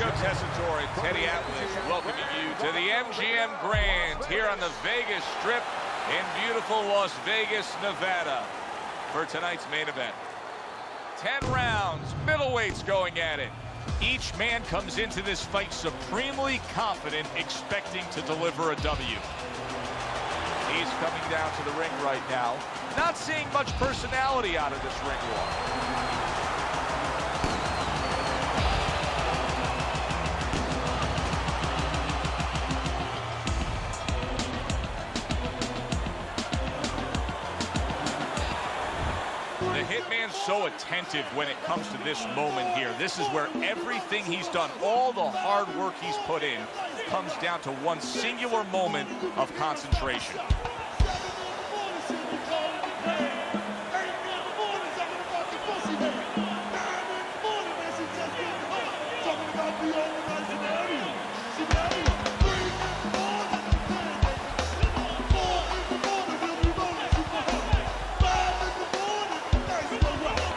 Joe Tessitore and Teddy Atlas welcoming you to the MGM Grand here on the Vegas Strip in beautiful Las Vegas, Nevada for tonight's main event. 10 rounds, middleweights going at it. Each man comes into this fight supremely confident, expecting to deliver a W. He's coming down to the ring right now. Not seeing much personality out of this ring walk. The Hitman's so attentive when it comes to this moment here. This is where everything he's done, all the hard work he's put in, comes down to one singular moment of concentration.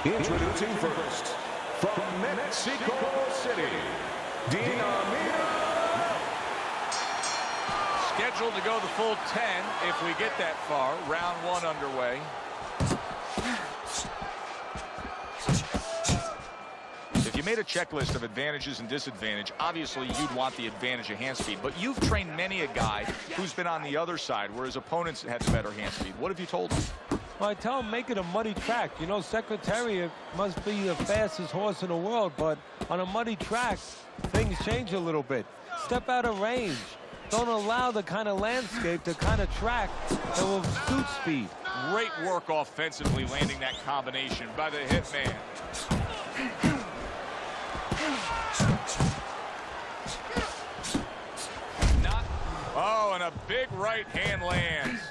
Introducing first, from Mexico City, scheduled to go the full 10 if we get that far. Round one underway. If you made a checklist of advantages and disadvantage, obviously you'd want the advantage of hand speed, but you've trained many a guy who's been on the other side where his opponents had the better hand speed. What have you told him? Well, I tell him make it a muddy track. You know, Secretariat must be the fastest horse in the world, but on a muddy track, things change a little bit. Step out of range. Don't allow the kind of landscape, the kind of track that will suit speed. Great work offensively, landing that combination by the Hitman. Oh, and a big right hand lands.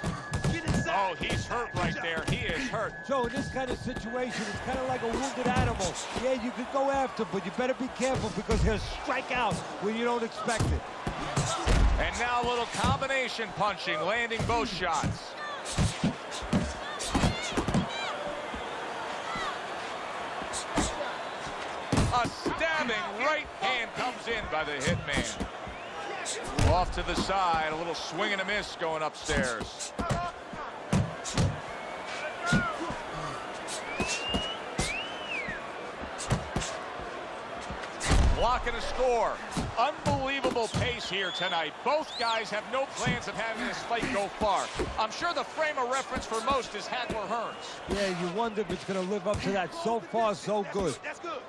Oh, he's hurt right there. He is hurt. Joe, in this kind of situation, it's kind of like a wounded animal. Yeah, you could go after, but you better be careful because he'll strike out when you don't expect it. And now a little combination punching, landing both shots. A stabbing right hand comes in by the Hitman. Off to the side, a little swing and a miss going upstairs. Blocking a score. Unbelievable pace here tonight. Both guys have no plans of having this fight go far. I'm sure the frame of reference for most is Hagler Hearns. Yeah, you wonder if it's going to live up to that. So far, so good. That's good.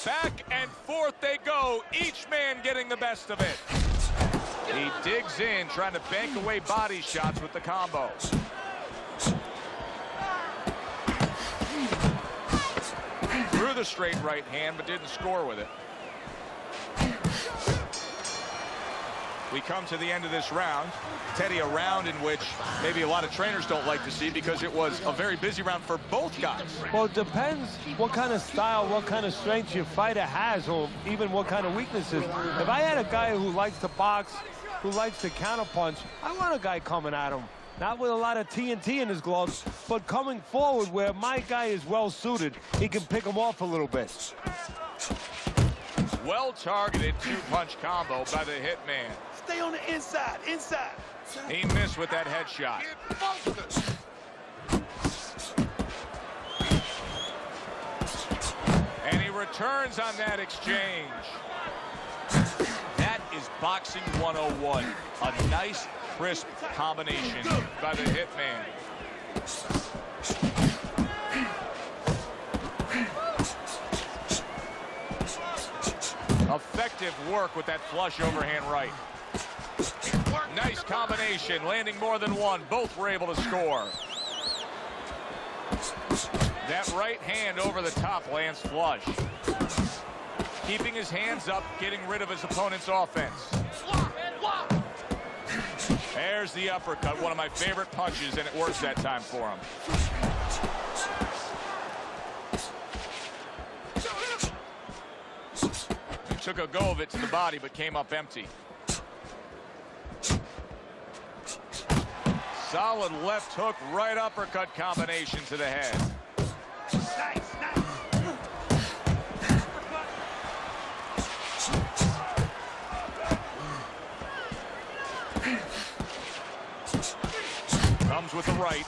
Back and forth they go, each man getting the best of it. He digs in, trying to bank away body shots with the combo. Threw the straight right hand, but didn't score with it. We come to the end of this round. Teddy, a round in which maybe a lot of trainers don't like to see because it was a very busy round for both guys. Well, it depends what kind of style, what kind of strength your fighter has, or even what kind of weaknesses. If I had a guy who likes to box, who likes to counterpunch, I want a guy coming at him. Not with a lot of TNT in his gloves, but coming forward where my guy is well-suited, he can pick him off a little bit. Well-targeted two-punch combo by the Hitman. Stay on the inside, inside. He missed with that headshot. And he returns on that exchange. That is boxing 101. A nice, crisp combination by the Hitman. Effective work with that flush overhand right. Nice combination, landing more than one. Both were able to score. That right hand over the top lands flush. Keeping his hands up, getting rid of his opponent's offense. There's the uppercut, one of my favorite punches, and it works that time for him. He took a go of it to the body, but came up empty. Solid left hook, right uppercut combination to the head. Nice, nice. Comes with the right.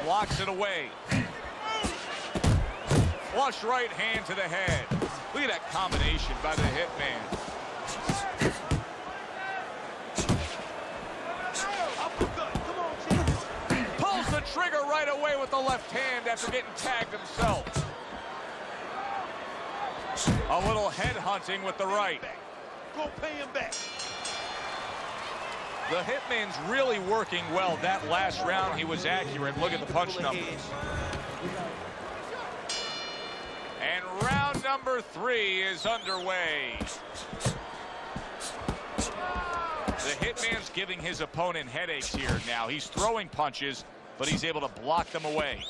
Blocks it away. Flush right hand to the head. Look at that combination by the Hitman. Pulls the trigger right away with the left hand after getting tagged himself. A little head hunting with the right. Go pay him back. The Hitman's really working well. That last round, he was accurate. Look at the punch numbers. And round number 3 is underway. The Hitman's giving his opponent headaches here now. He's throwing punches, but he's able to block them away.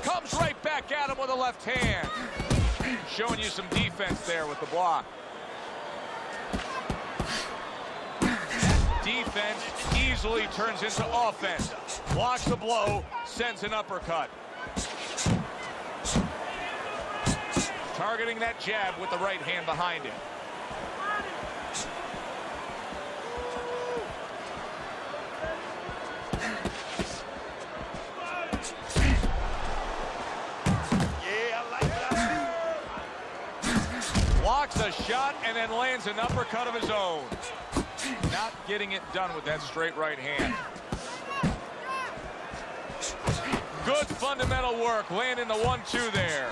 Comes right back at him with a left hand. Showing you some defense there with the block. Defense easily turns into offense. Blocks the blow, sends an uppercut. Targeting that jab with the right hand behind him. Blocks a shot and then lands an uppercut of his own. Not getting it done with that straight right hand. Good fundamental work, landing the 1-2 there.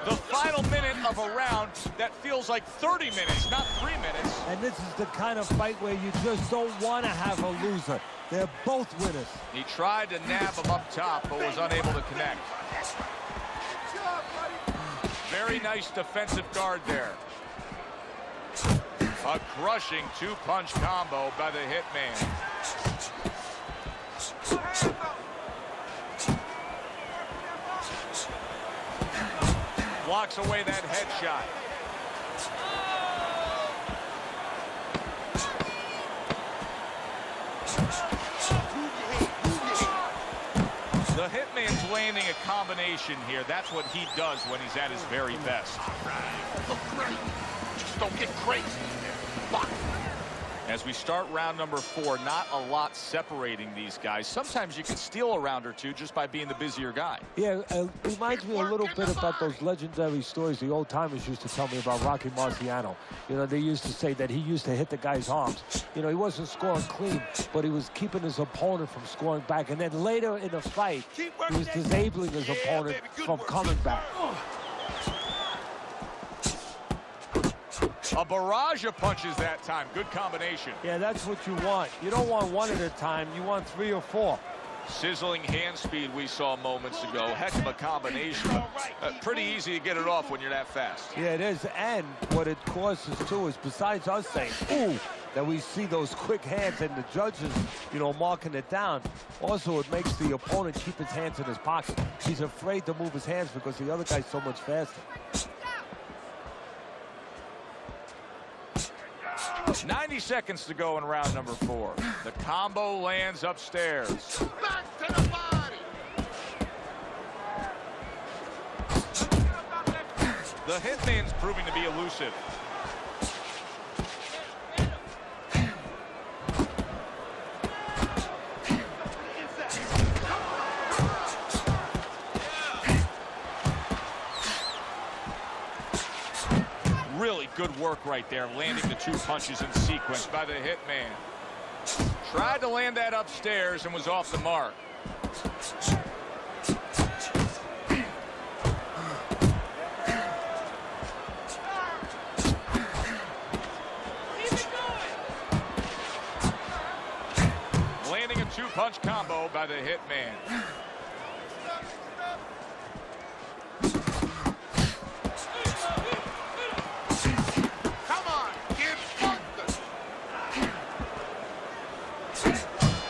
The final minute of a round that feels like 30 minutes, not 3 minutes. And this is the kind of fight where you just don't want to have a loser. They're both winners. He tried to nab him up top, but was unable to connect. Very nice defensive guard there. A crushing 2-punch combo by the Hitman. Blocks away that headshot. The Hitman's landing a combination here. That's what he does when he's at his very best. Look great. Just don't get crazy. Fuck. As we start round number 4, not a lot separating these guys. Sometimes you can steal a round or two just by being the busier guy. Yeah, it reminds me a little bit about those legendary stories the old timers used to tell me about Rocky Marciano. You know, they used to say that he used to hit the guy's arms. You know, he wasn't scoring clean, but he was keeping his opponent from scoring back. And then later in the fight, he was disabling his opponent from coming back. A barrage of punches that time. Good combination. Yeah, that's what you want. You don't want one at a time. You want 3 or 4. Sizzling hand speed we saw moments ago. Heck of a combination. Pretty easy to get it off when you're that fast. Yeah, it is. And what it causes, too, is besides us saying, ooh, that we see those quick hands and the judges, you know, marking it down, also it makes the opponent keep his hands in his pocket. He's afraid to move his hands because the other guy's so much faster. 90 seconds to go in round number 4. The combo lands upstairs. Back to the body. The Hitman's proving to be elusive. Really good work right there, landing the 2 punches in sequence by the Hitman. Tried to land that upstairs and was off the mark. Landing a 2-punch combo by the Hitman.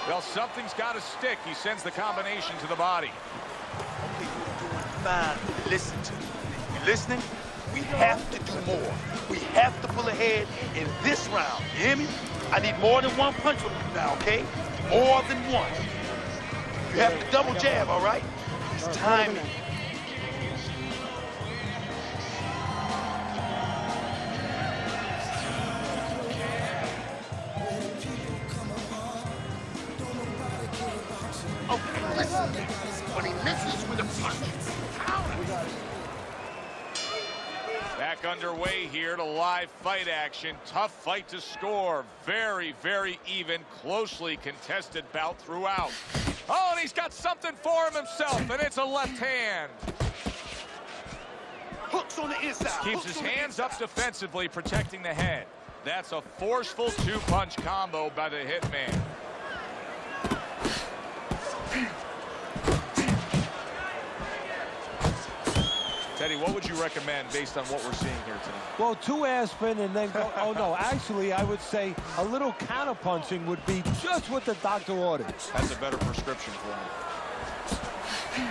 Well, something's got to stick. He sends the combination to the body. Man, listen to me. You listening? We have to do more. We have to pull ahead in this round. You hear me? I need more than one punch from you now, okay? More than one. You have to double jab, all right? It's timing. Okay, listen. When he misses with a punch, counter. Back underway here to live fight action. Tough fight to score. Very, very even, closely contested bout throughout. Oh, and he's got something for him himself, and it's a left hand. Hooks on the inside. Keeps his hands up defensively, protecting the head. That's a forceful two-punch combo by the Hitman. Teddy, what would you recommend based on what we're seeing here tonight? Well, 2 ass spin and then go. Oh, no. Actually, I would say a little counter punching would be just what the doctor ordered. That's a better prescription for him.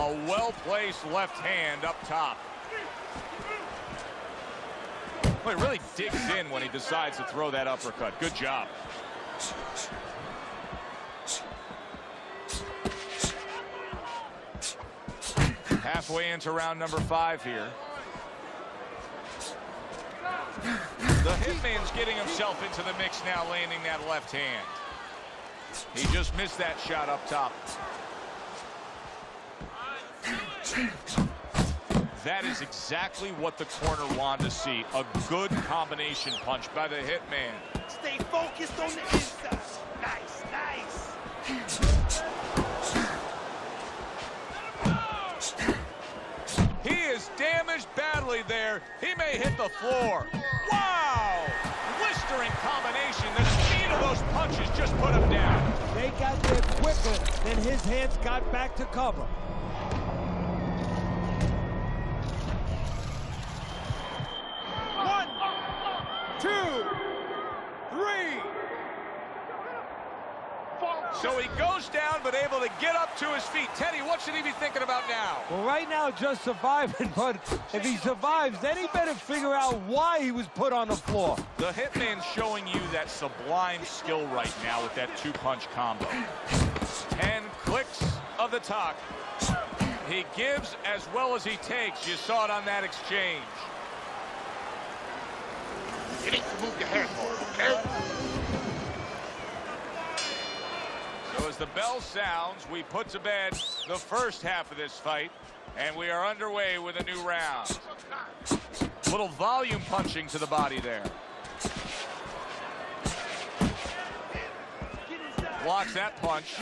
A well-placed left hand up top. Well, he really digs in when he decides to throw that uppercut. Good job. Halfway into round number 5 here. The Hitman's getting himself into the mix now, landing that left hand. He just missed that shot up top. That is exactly what the corner wanted to see. A good combination punch by the Hitman. Stay focused on the inside. Nice, nice. He is damaged badly there. He may hit the floor. Wow! Blistering combination. The speed of those punches just put him down. They got there quicker than his hands got back to cover. So he goes down, but able to get up to his feet. Teddy, what should he be thinking about now? Well, right now, just surviving, but if he survives, then he better figure out why he was put on the floor. The Hitman's showing you that sublime skill right now with that two-punch combo. 10 clicks of the talk. He gives as well as he takes. You saw it on that exchange. You need to move your head more, okay? So as the bell sounds, we put to bed the first half of this fight, and we are underway with a new round. Little volume punching to the body there. Blocks that punch.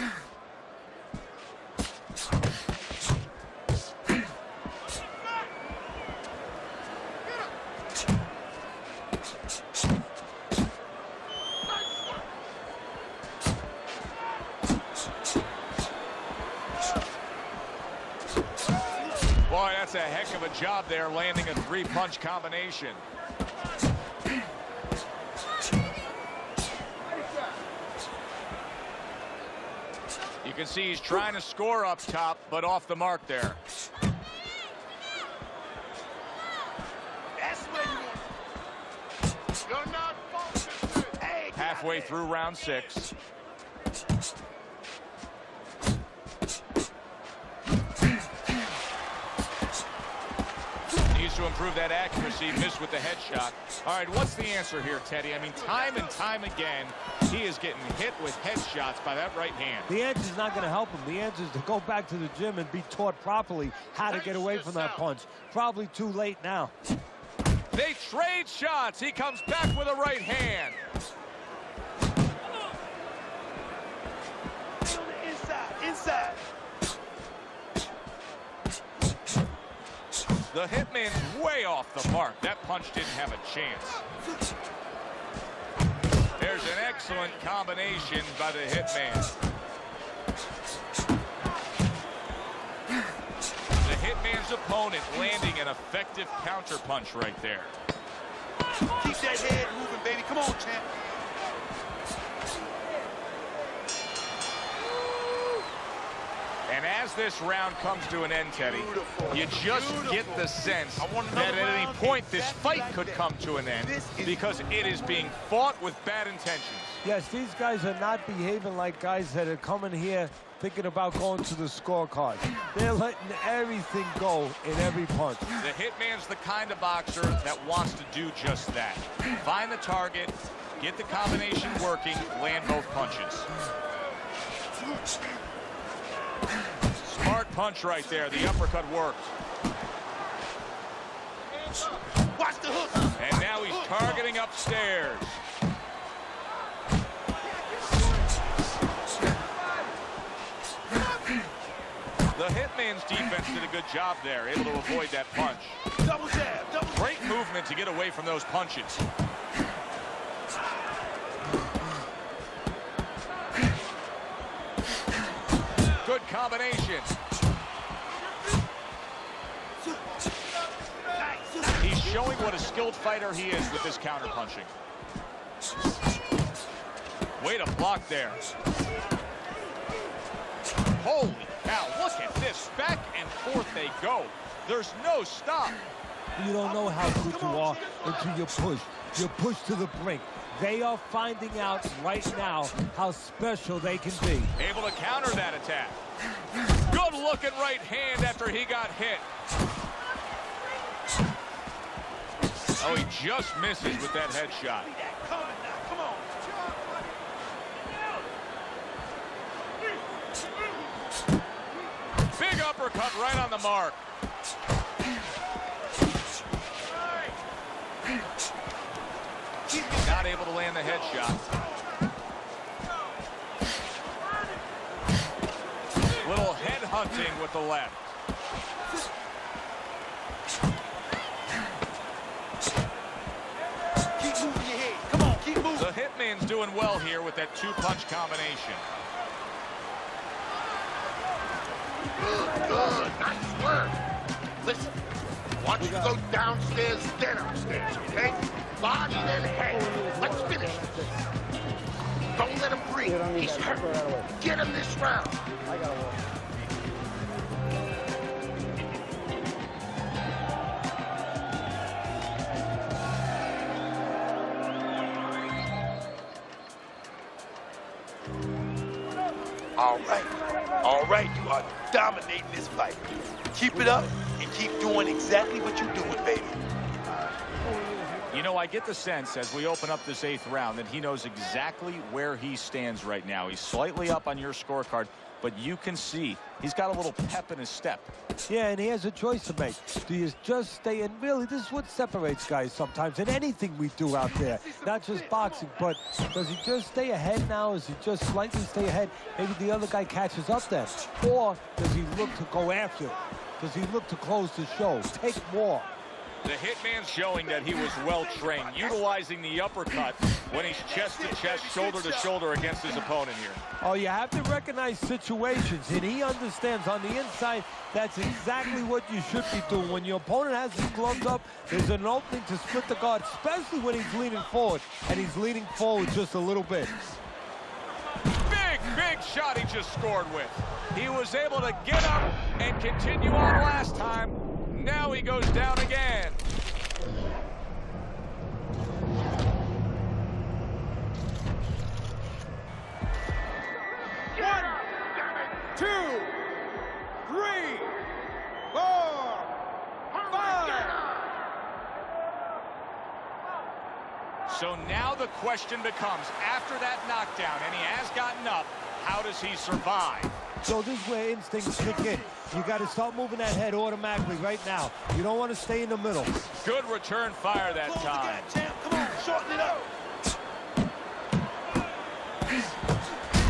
Boy, that's a heck of a job there, landing a 3-punch combination. You can see he's trying to score up top, but off the mark there. That's where you want. You're not focused. Hey, Halfway through round 6. Needs to improve that accuracy. Missed with the headshot. All right, what's the answer here, Teddy? I mean, time and time again, he is getting hit with headshots by that right hand. The answer is not going to help him. The answer is to go back to the gym and be taught properly how to get away from that punch. Probably too late now. They trade shots. He comes back with a right hand. on the inside, inside. The Hitman's way off the mark. That punch didn't have a chance. There's an excellent combination by the Hitman. The Hitman's opponent landing an effective counter punch right there. Keep that head moving, baby. Come on, champ. And as this round comes to an end, Teddy, you just get the sense that at any point this fight could come to an end because it is being fought with bad intentions. Yes, these guys are not behaving like guys that are coming here thinking about going to the scorecard. They're letting everything go in every punch. The Hitman's the kind of boxer that wants to do just that. Find the target, get the combination working, land both punches. Smart punch right there. The uppercut worked. Watch the hook. And now he's targeting upstairs. The Hitman's defense did a good job there, able to avoid that punch. Double jab, double. Great movement to get away from those punches. Good combination. He's showing what a skilled fighter he is with this counterpunching. Way to block there. Holy cow, look at this. Back and forth they go. There's no stop. You don't know how good you are until you push. You push to the brink. They are finding out right now how special they can be. Able to counter that attack. Good looking right hand after he got hit. Oh, he just misses with that headshot. Come on. Big uppercut right on the mark. Not able to land the headshot. Little head hunting with the left. Keep moving your head. Come on, keep moving. The Hitman's doing well here with that two-punch combination. Good. Nice work. Listen, watch you go downstairs, then upstairs, okay? Body, then head. Let's finish this. Don't let him breathe. He's hurt. Get him this round. All right, you are dominating this fight. Keep it up and keep doing exactly what you're doing, baby. You know, I get the sense as we open up this 8th round that he knows exactly where he stands right now. He's slightly up on your scorecard, but you can see he's got a little pep in his step. Yeah, and he has a choice to make. Do you just stay in? Really, this is what separates guys sometimes in anything we do out there. Not just boxing, but does he just stay ahead now? Does he just slightly stay ahead? Maybe the other guy catches up then. Or does he look to go after it? Does he look to close the show? Take more. The Hitman's showing that he was well-trained, utilizing the uppercut when he's chest-to-chest, shoulder-to-shoulder against his opponent here. Oh, you have to recognize situations, and he understands on the inside that's exactly what you should be doing. When your opponent has his gloves up, there's an opening to split the guard, especially when he's leaning forward, and he's leaning forward just a little bit. Big shot he just scored with. He was able to get up and continue on last time. Now he goes down again. One, 2, 3, 4, 5. So now the question becomes, after that knockdown, and he has gotten up, how does he survive? So this is where instincts kick in. You got to start moving that head automatically right now. You don't want to stay in the middle. Good return fire that time. Come on, shorten it up.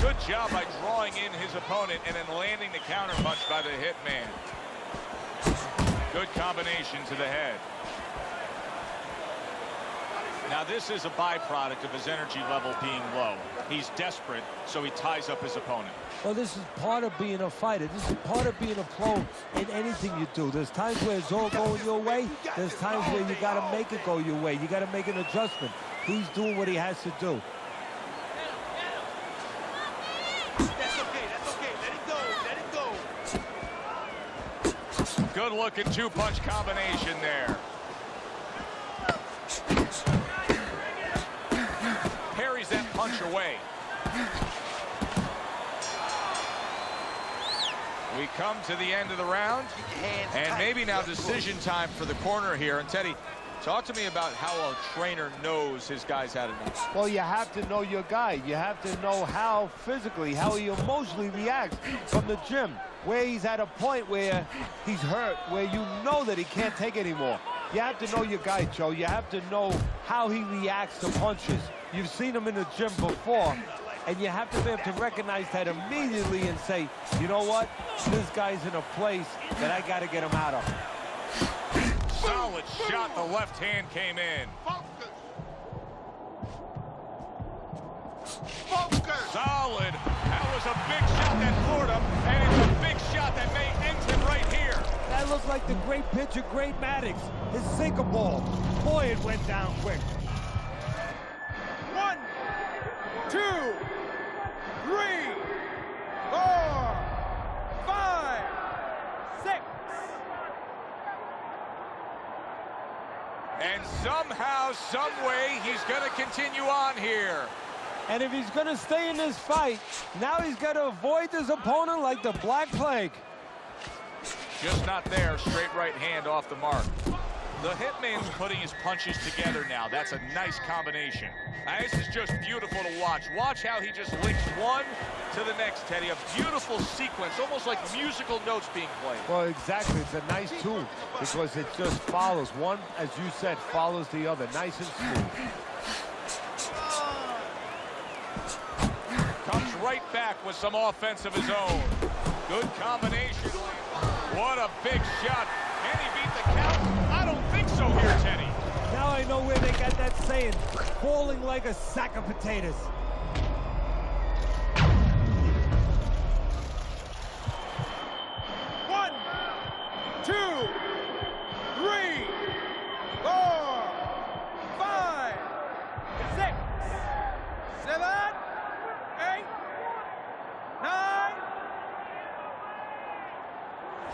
Good job by drawing in his opponent and then landing the counterpunch by the Hitman. Good combination to the head. Now this is a byproduct of his energy level being low. He's desperate, so he ties up his opponent. Well, this is part of being a fighter. This is part of being a pro in anything you do. There's times where it's all going your way. There's times where you got to make it go your way. You got to make an adjustment. He's doing what he has to do. That's okay. Let it go. Good-looking two-punch combination there. Parries that punch away. We come to the end of the round, and maybe now decision time for the corner here. And Teddy, talk to me about how a trainer knows his guys how to move. Well, you have to know your guy. You have to know how physically, how he emotionally reacts from the gym, where he's at a point where he's hurt, where you know that he can't take anymore. You have to know your guy, Joe. You have to know how he reacts to punches. You've seen him in the gym before, and you have to be able to recognize that immediately and say, you know what? This guy's in a place that I got to get him out of. Solid shot. The left hand came in. Focus. Solid. That was a big shot that floored him, and it's a big shot that may end him right here. That looked like the great pitcher, Great Maddox. His sinker ball. Boy, it went down quick. 1, 2, 3, 4, 5, 6. And somehow, some way, he's going to continue on here. And if he's going to stay in this fight, now he's got to avoid his opponent like the Black Plague. Just not there. Straight right hand off the mark. The Hitman's putting his punches together now. That's a nice combination. This is just beautiful to watch. Watch how he just links one to the next, Teddy. A beautiful sequence, almost like musical notes being played. Well, exactly. It's a nice tool because it just follows. One, as you said, follows the other. Nice and smooth. Comes right back with some offense of his own. Good combination. What a big shot. Can he beat the count? I don't think so here, Teddy. Now I know where they got that saying, falling like a sack of potatoes. One, 2, 3, 4, 5, 6, 7, 8, 9.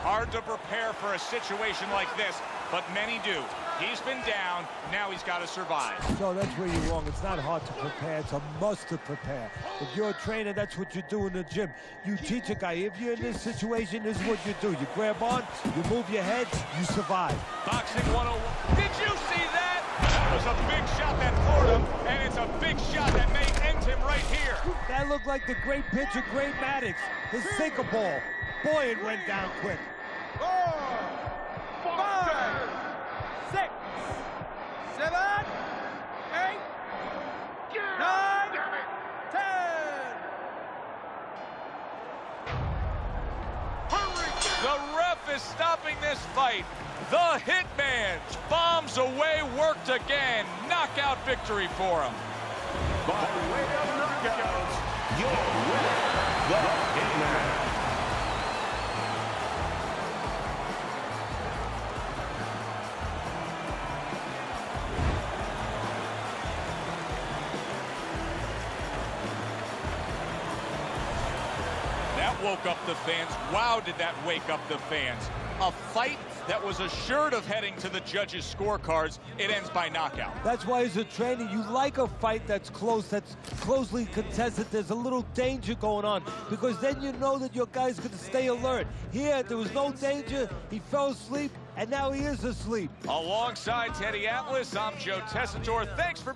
Hard to prepare for a situation like this, but many do. He's been down, now he's got to survive. So that's where you're wrong. It's not hard to prepare. It's a must to prepare. If you're a trainer, that's what you do in the gym. You teach a guy, if you're in this situation, this is what you do. You grab on, you move your head, you survive. Boxing 101. Did you see that? That was a big shot that floored him, and it's a big shot that may end him right here. That looked like the great pitcher, Great Maddox. His sinker ball. Boy, it went down quick. 4, 5, 6, 7, 8, 9, 10. The ref is stopping this fight. The Hitman bombs away, worked again. Knockout victory for him. By way of knockout, your winner, the Hitman. That woke up the fans. Wow, did that wake up the fans. A fight that was assured of heading to the judges' scorecards. It ends by knockout. That's why as a trainer, you like a fight that's close, that's closely contested. There's a little danger going on because then you know that your guy's going to stay alert. Here, there was no danger. He fell asleep, and now he is asleep. Alongside Teddy Atlas, I'm Joe Tessitore. Thanks for